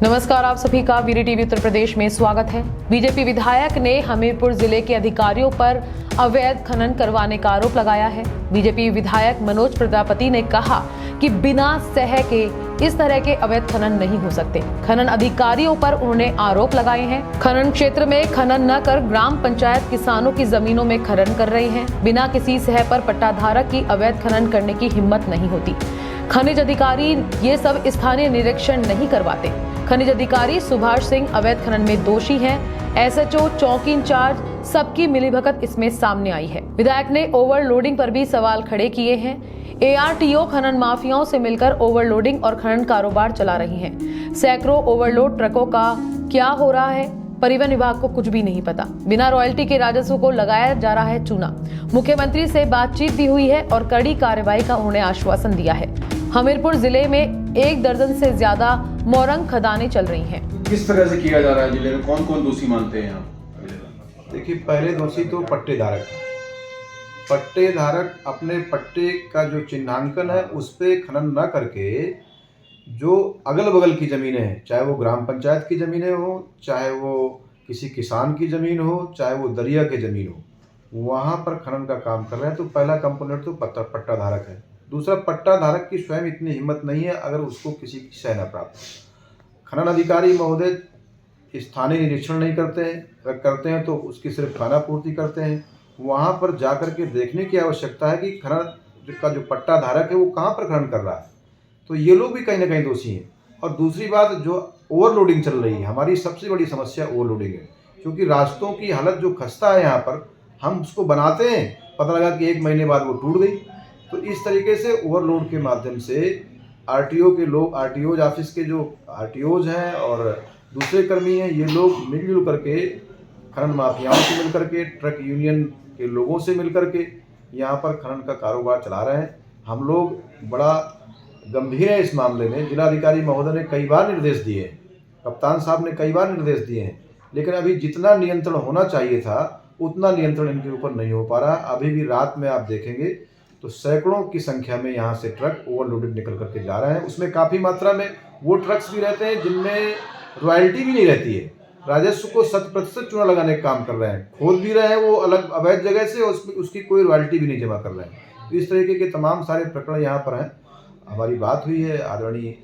नमस्कार, आप सभी का वीरी टीवी उत्तर प्रदेश में स्वागत है। बीजेपी विधायक ने हमीरपुर जिले के अधिकारियों पर अवैध खनन करवाने का आरोप लगाया है। बीजेपी विधायक मनोज प्रजापति ने कहा कि बिना सह के इस तरह के अवैध खनन नहीं हो सकते। खनन अधिकारियों पर उन्होंने आरोप लगाए हैं। खनन क्षेत्र में खनन न कर ग्राम पंचायत किसानों की जमीनों में खनन कर रही है। बिना किसी सह पर पट्टाधारक की अवैध खनन करने की हिम्मत नहीं होती। खनिज अधिकारी ये सब स्थानीय निरीक्षण नहीं करवाते। खनिज अधिकारी सुभाष सिंह अवैध खनन में दोषी हैं। एसएचओ, चौकी इंचार्ज, सबकी मिलीभगत इसमें सामने आई है। विधायक ने ओवरलोडिंग पर भी सवाल खड़े किए हैं। एआरटीओ खनन माफियाओं से मिलकर ओवरलोडिंग और खनन कारोबार चला रही हैं। सैकड़ों ओवरलोड ट्रकों का क्या हो रहा है, परिवहन विभाग को कुछ भी नहीं पता। बिना रॉयल्टी के राजस्व को लगाया जा रहा है चूना। मुख्यमंत्री से बातचीत भी हुई है और कड़ी कार्रवाई का उन्होंने आश्वासन दिया है। हमीरपुर जिले में 1 दर्जन से ज्यादा मोरंग खदानें चल रही हैं। किस तरह से किया जा रहा है? जिले में कौन कौन दोषी मानते हैं आप? देखिए, पहले दोषी तो पट्टेधारक है। पट्टेधारक अपने पट्टे का जो चिन्हांकन है उस पे खनन न करके जो अगल बगल की ज़मीनें हैं, चाहे वो ग्राम पंचायत की ज़मीनें हो, चाहे वो किसी किसान की ज़मीन हो, चाहे वो दरिया की ज़मीन हो, वहाँ पर खनन का काम कर रहे हैं। तो पहला कंपोनेंट तो पट्टाधारक है। दूसरा, पट्टाधारक की स्वयं इतनी हिम्मत नहीं है अगर उसको किसी की सह न प्राप्त। खनन अधिकारी महोदय स्थानीय निरीक्षण नहीं करते हैं, अगर करते हैं तो उसकी सिर्फ खाना पूर्ति करते हैं। वहाँ पर जाकर के देखने की आवश्यकता है कि खनन का जो पट्टाधारक है वो कहाँ पर खनन कर रहा है। तो ये लोग भी कहीं ना कहीं दोषी हैं। और दूसरी बात, जो ओवरलोडिंग चल रही है, हमारी सबसे बड़ी समस्या ओवरलोडिंग है। क्योंकि रास्तों की हालत जो खस्ता है, यहाँ पर हम उसको बनाते हैं, पता लगा कि 1 महीने बाद वो टूट गई। तो इस तरीके से ओवरलोड के माध्यम से आरटीओ के लोग, आरटीओज ऑफिस के जो आरटीओज हैं और दूसरे कर्मी हैं, ये लोग मिलजुल करके खनन माफियाओं से मिल करके, ट्रक यूनियन के लोगों से मिल करके यहाँ पर खनन का कारोबार चला रहे हैं। हम लोग बड़ा गंभीर है इस मामले में। जिलाधिकारी महोदय ने कई बार निर्देश दिए हैं, कप्तान साहब ने कई बार निर्देश दिए हैं, लेकिन अभी जितना नियंत्रण होना चाहिए था उतना नियंत्रण इनके ऊपर नहीं हो पा रहा। अभी भी रात में आप देखेंगे तो सैकड़ों की संख्या में यहाँ से ट्रक ओवरलोडेड निकल करके जा रहे हैं। उसमें काफ़ी मात्रा में वो ट्रक्स भी रहते हैं जिनमें रॉयल्टी भी नहीं रहती है। राजस्व को 100% चूना लगाने का काम कर रहे हैं, खोद भी रहे हैं वो अलग अवैध जगह से, उसकी कोई रॉयल्टी भी नहीं जमा कर रहे हैं। तो इस तरीके के तमाम सारे प्रकरण यहाँ पर हैं। हमारी बात हुई है आदरणीय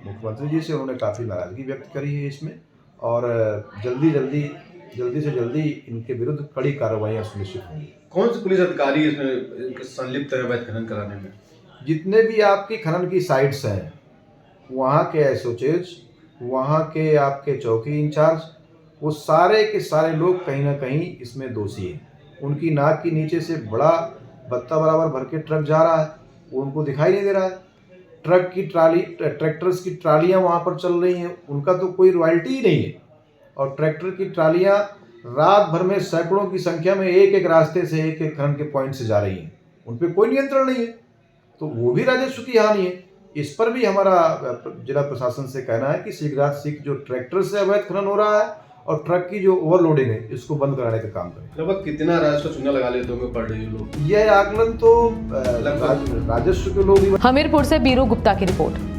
मुख्यमंत्री जी से, उन्होंने काफ़ी नाराज़गी व्यक्त करी है इसमें, और जल्दी से जल्दी इनके विरुद्ध कड़ी कार्रवाइयाँ सुनिश्चित होंगी। कौन से पुलिस अधिकारी इसमें संलिप्त है अवैध खनन कराने में? जितने भी आपकी खनन की साइट्स हैं, वहाँ के एसओचेज, वहाँ के आपके चौकी इंचार्ज, वो सारे के सारे लोग कहीं ना कहीं इसमें दोषी हैं। उनकी नाक के नीचे से बड़ा बत्ता बराबर भर के ट्रक जा रहा है, वो उनको दिखाई नहीं दे रहा है। ट्रक की ट्राली, ट्रैक्टर्स की ट्रालियाँ वहाँ पर चल रही हैं, उनका तो कोई रॉयल्टी ही नहीं है। और ट्रैक्टर की ट्रालियाँ रात भर में सैकड़ों की संख्या में एक रास्ते से, एक खनन के पॉइंट से जा रही हैं, उन पर कोई नियंत्रण नहीं है। तो वो भी राजस्व की हानि है। इस पर भी हमारा जिला प्रशासन से कहना है कि शीघ्रातिशीघ्र जो ट्रैक्टर से अवैध खनन हो रहा है और ट्रक की जो ओवरलोडिंग है, इसको बंद कराने का काम करें। लगभग कितना राजस्व चूना लगा लेते होंगे पर डे लोग? यह आकलन तो राजस्व के लोग ही। हमीरपुर से बीरू गुप्ता की रिपोर्ट।